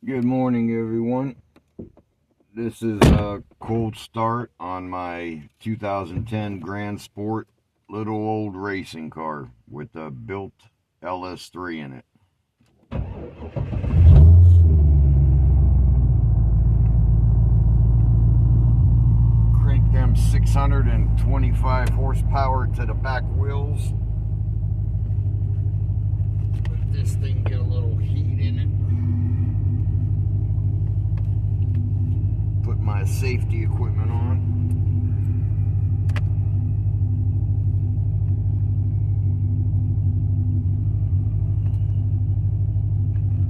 Good morning, everyone. This is a cold start on my 2010 Grand Sport little old racing car with a built LS3 in it. Crank them 625 horsepower to the back wheels. Let this thing get a little heat in it. Put my safety equipment on.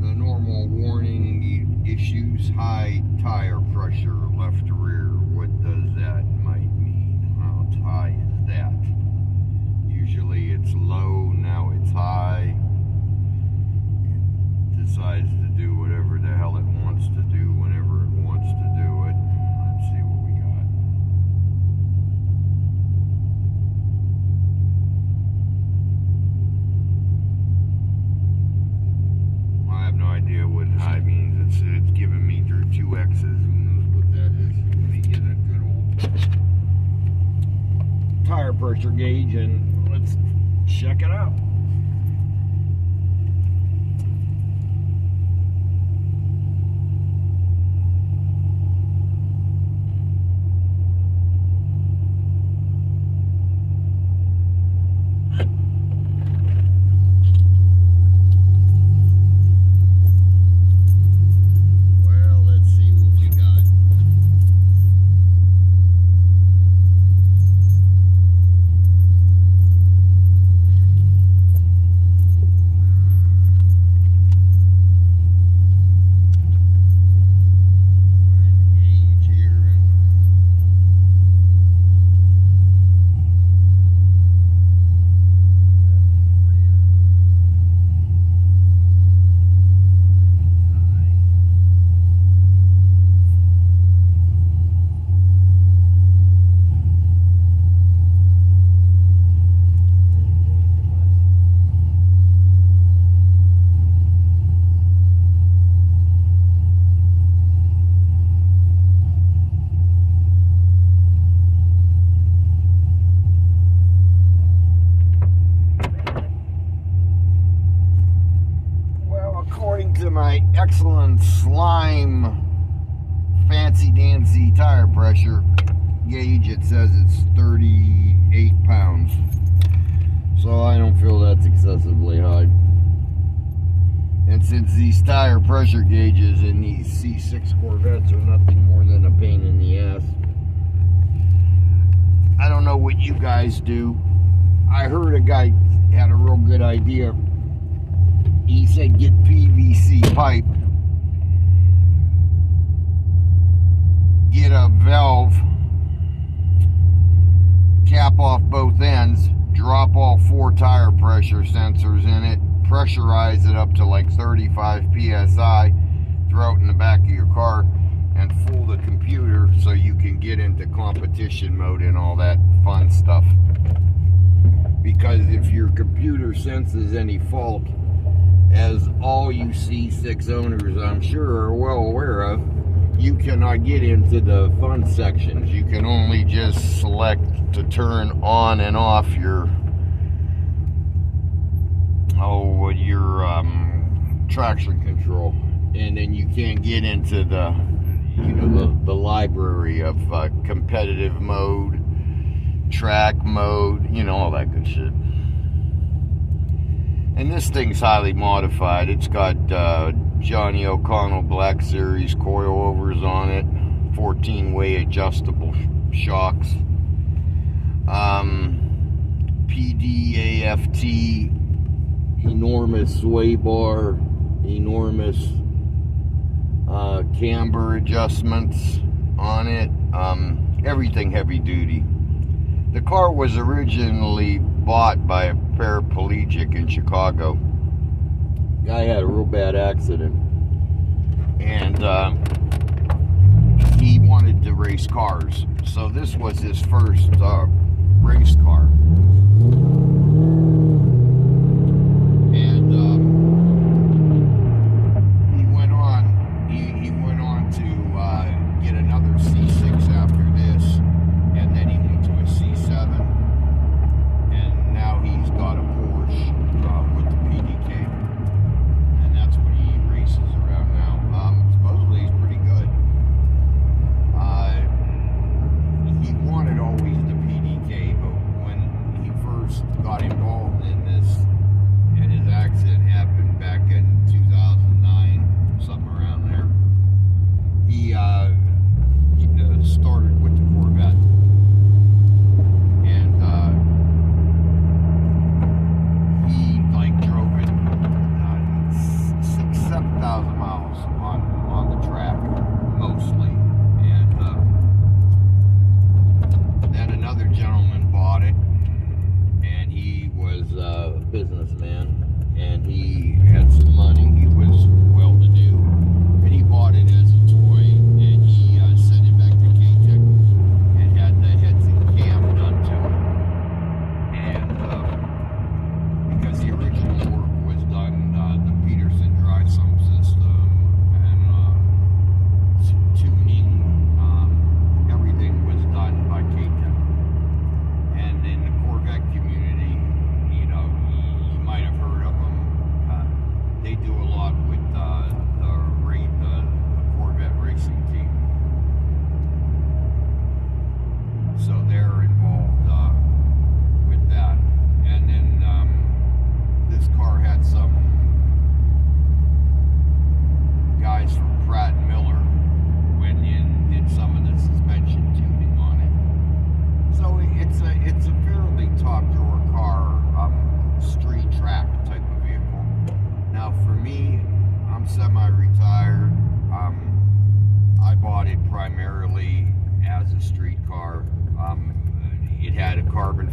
The normal warning issues: high tire pressure, left to rear. What does that might mean? How high is that? Usually it's low, now it's high. It decides to do whatever the hell it wants to do whenever it wants to do it. Let's see what we got. I have no idea what high means. It's giving me through two X's. Who knows what that is? Let me get a good old tire pressure gauge and let's check it out. According to my excellent slime fancy dancy tire pressure gauge, it says it's 38 pounds. So I don't feel that's excessively high. And since these tire pressure gauges in these C6 Corvettes are nothing more than a pain in the ass, I don't know what you guys do. I heard a guy had a real good idea. He said get PVC pipe, get a valve, cap off both ends, drop all 4 tire pressure sensors in it, pressurize it up to like 35 psi, throw it in the back of your car, and fool the computer so you can get into competition mode and all that fun stuff. Because if your computer senses any fault, as all you C6 owners I'm sure are well aware of, you cannot get into the fun sections. You can only just select to turn on and off your traction control, and then you can't get into the the library of competitive mode, track mode, all that good shit. And this thing's highly modified. It's got Johnny O'Connell Black Series coilovers on it, 14-way adjustable shocks, PDAFT, enormous sway bar, enormous camber adjustments on it, everything heavy duty. The car was originally bought by a paraplegic in Chicago. Guy had a real bad accident, and he wanted to race cars. So this was his first race car. And he went on.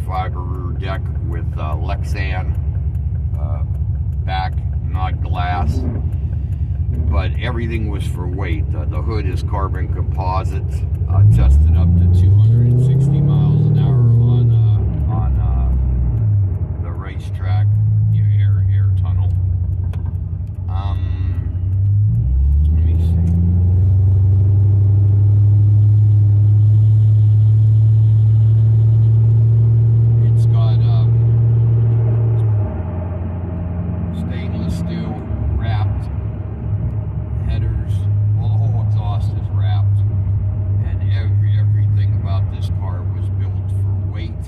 fiber rear deck with Lexan back, not glass. But everything was for weight. The hood is carbon composite, tested up to 260 miles an hour on the racetrack, air tunnel. Let me see. It's got stainless steel wrapped headers. Well, the whole exhaust is wrapped, and everything about this car was built for weight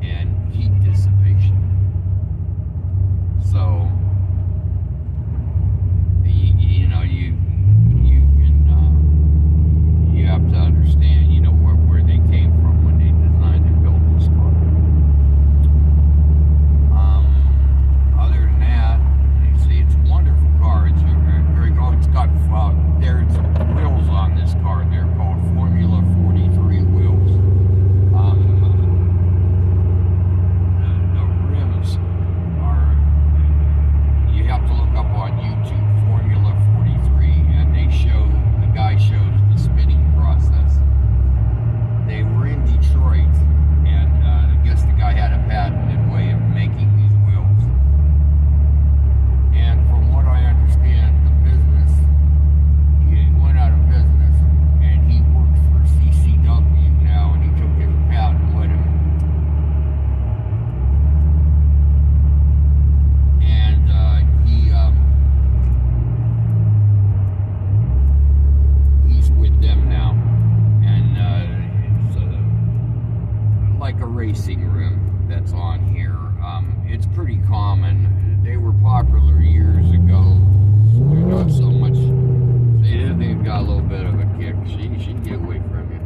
and heat dissipation. So you have to understand, where they came from when they designed and built this car. Other than that, you see, it's a wonderful car. It's very good. It's got there's wheels on this car. They're called Formula 43 wheels. The rims are, you have to look up on YouTube, Formula 43, and the guy shows the spinning process. They were in Detroit, and I guess the guy had a patented way of making these wheels. And from what I understand, the business, he went out of business, and he works for CCW now, and he took his patent with him. And he's with them now. And it's like a racing rim that's on here. It's pretty common. They were popular years ago. They're not so much. They've got a little bit of a kick. She can get away from you.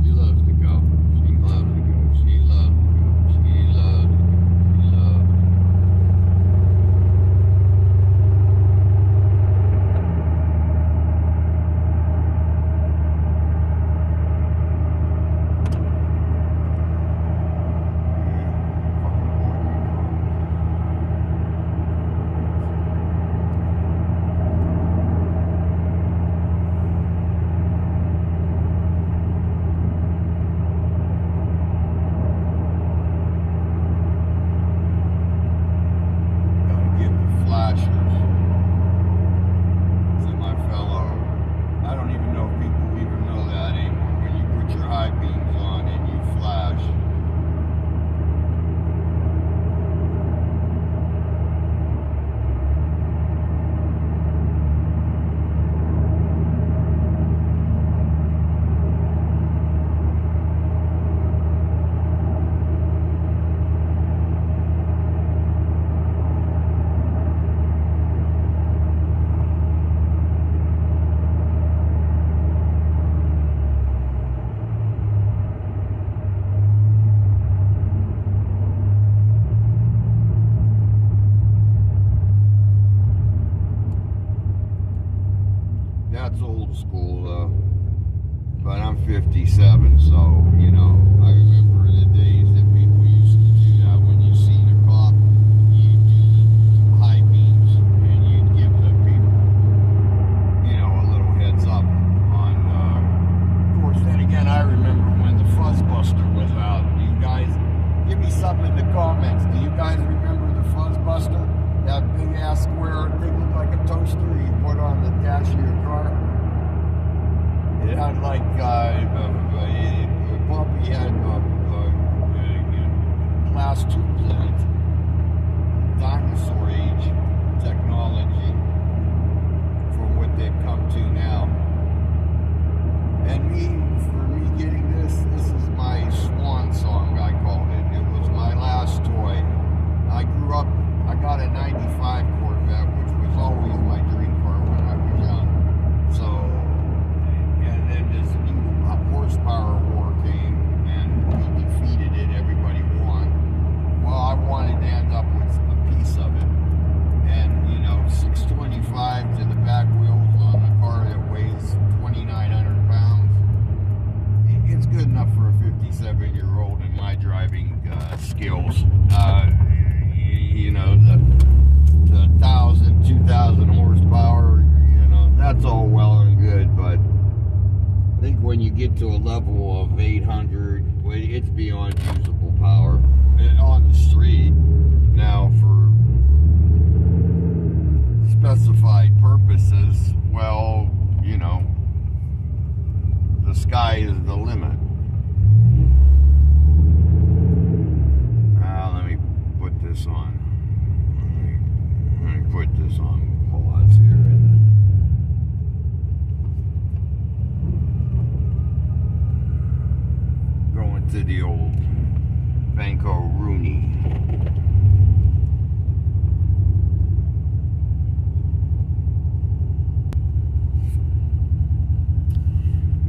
She loves to go. She loves to go. She loves to go. She loves to go. She loves to go. That's old school though, but I'm 57, so I remember the days that people used to do that. When you see the cop, you do the high beams, and you'd give the people, a little heads up on. Of course, then again, I remember when the Fuzzbuster was out. You guys, give me something in the comments. Do you guys remember the Fuzzbuster? That big ass square thing looked like a toaster you put on the dash of your car. It had like it probably had glass tubes in it. Dinosaur age technology from what they've come to now. And for me getting this is my swan song, I called it. It was my last toy. I grew up. I got a 95 Corvette, which was always my dream car when I was young. So, and then this new horsepower war came, and we defeated it. Everybody won. Well, I wanted to end up with a piece of it. And, 625 to the back wheels on a car that weighs 2,900 pounds. It's good enough for a 57-year-old in my driving to a level of 800. It's beyond usable power on the street. Now, for specified purposes, well, you know, the sky is the limit. Let me put this on. Let me put this on pause here. Going to the old Banco Rooney.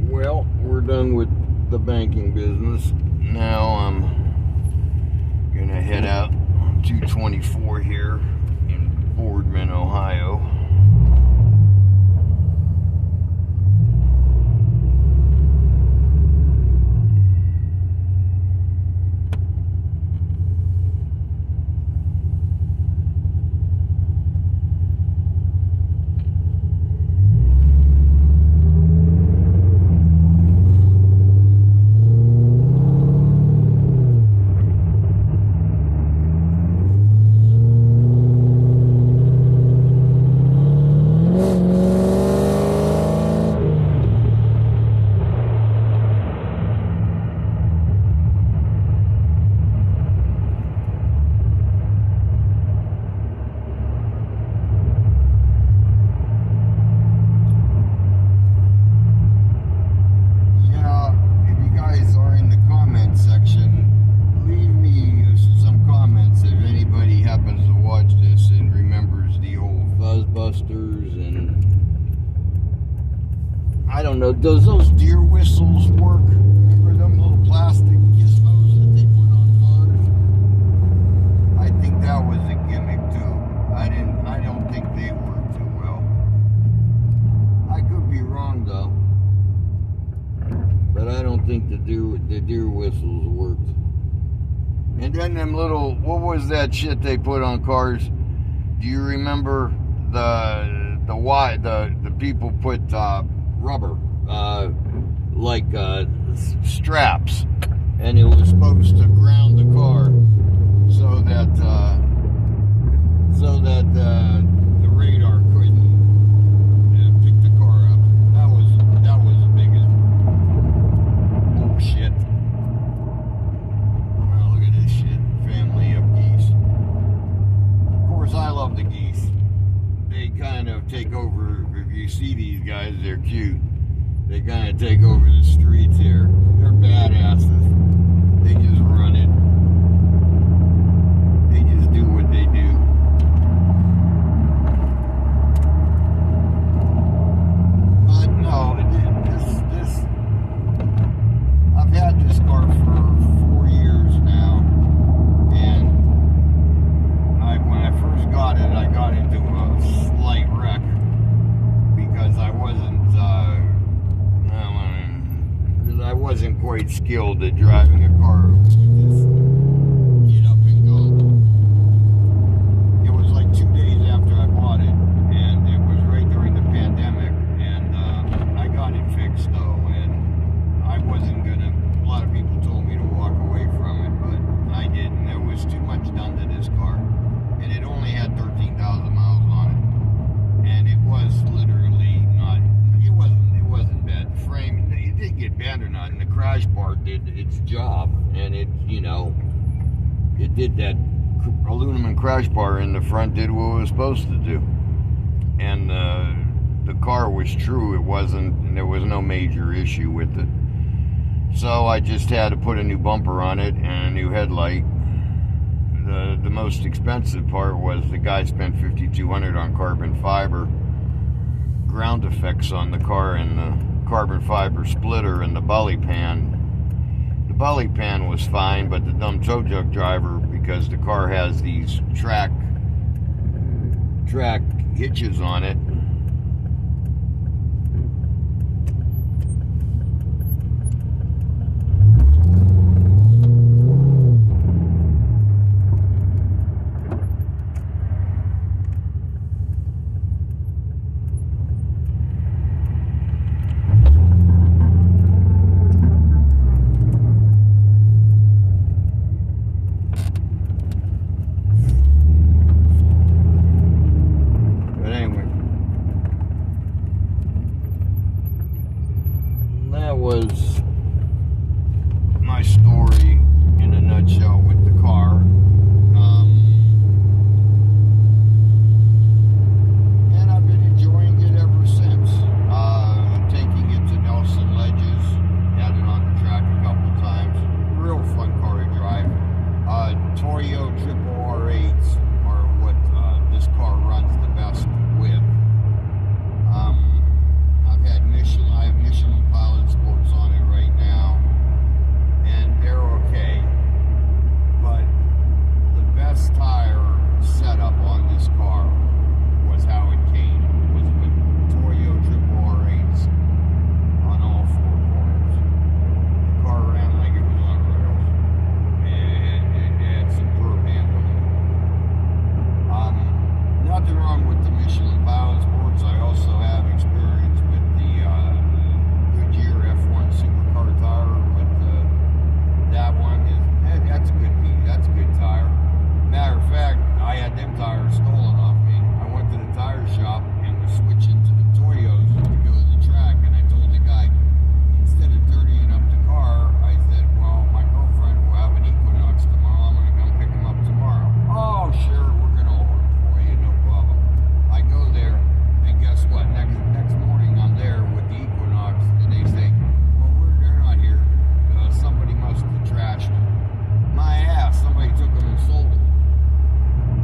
Well, we're done with the banking business. Now I'm gonna head out 224 here in Boardman, Ohio. And I don't know, does those deer whistles work? Remember them little plastic gizmos that they put on cars? I think that was a gimmick too. I don't think they work too well. I could be wrong though, but I don't think the deer whistles worked. And then them little, what was that shit they put on cars? Do you remember the people put rubber straps, and it was supposed to ground the car so that the radar couldn't pick the car up. That was the biggest bullshit. Well, look at this shit, family of geese. Of course, I love the geese. They kind of take over. If you see these guys, they're cute. They kind of take over the streets here. They're badasses. They just run it. They just do what they do. But no, this I've had this car for 4 years now, and when I first got it, I got into a slight wreck because I wasn't quite skilled at driving a car with this get up and go. It was like 2 days after I bought it, and it was right during the pandemic, and I got it fixed though, and I wasn't gonna, a lot of people told me to walk away from it, but I didn't. There was too much done to this car, and it only had 13,000 miles on it, and it was literally not, it wasn't bad. The frame, it did get bent or not, and the crash bar did its job, and it, you know, it did that aluminum crash bar in the front, did what it was supposed to do, and the car was true. It wasn't, and there was no major issue with it. So I just had to put a new bumper on it and a new headlight. The most expensive part was the guy spent $5,200 on carbon fiber ground effects on the car, and the carbon fiber splitter and the belly pan. The belly pan was fine, but the dumb tow truck driver, because the car has these track hitches on it, was my story in a nutshell with the car. And I've been enjoying it ever since. Taking it to Nelson Ledges, had it on the track a couple times. Real fun car to drive. Toyo Triple R8s are what this car runs the best with. I have Michelin Pilot Sports on it right now, and they're okay. But the best tire setup on this car was how it came. It was with Toyo Triple R8s on all four corners. The car ran like it was on rails. It had superb handling. Nothing wrong with the Michelin Pilot Sports. I also have experience with the Goodyear F1 Supercar tire, but that one is that's a good piece. That's a good tire. Matter of fact, I had them tires stolen off me. I went to the tire shop and was switching to the Toyos to go to the track, and I told the guy, instead of dirtying up the car, I said, well, my girlfriend will have an Equinox tomorrow. I'm going to come pick them up tomorrow. Oh, sure, we're going to order for you, no problem. I go there, and guess what? Next morning I'm there with the Equinox, and they say, well, they're not here. Somebody must have trashed them. My ass, somebody took them and sold them.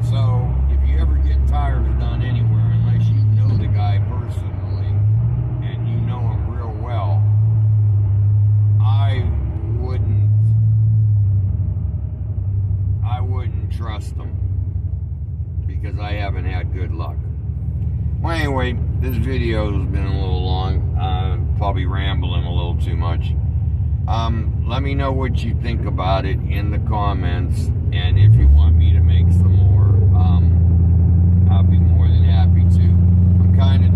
So, if you ever get tires done anywhere, unless you know the guy personally, and you know him real well, I wouldn't trust them, because I haven't had good luck. Well, anyway, this video has been a little long, probably rambling a little too much. Let me know what you think about it in the comments, and if you want me to make some more, I'll be more than happy to. I'm kind of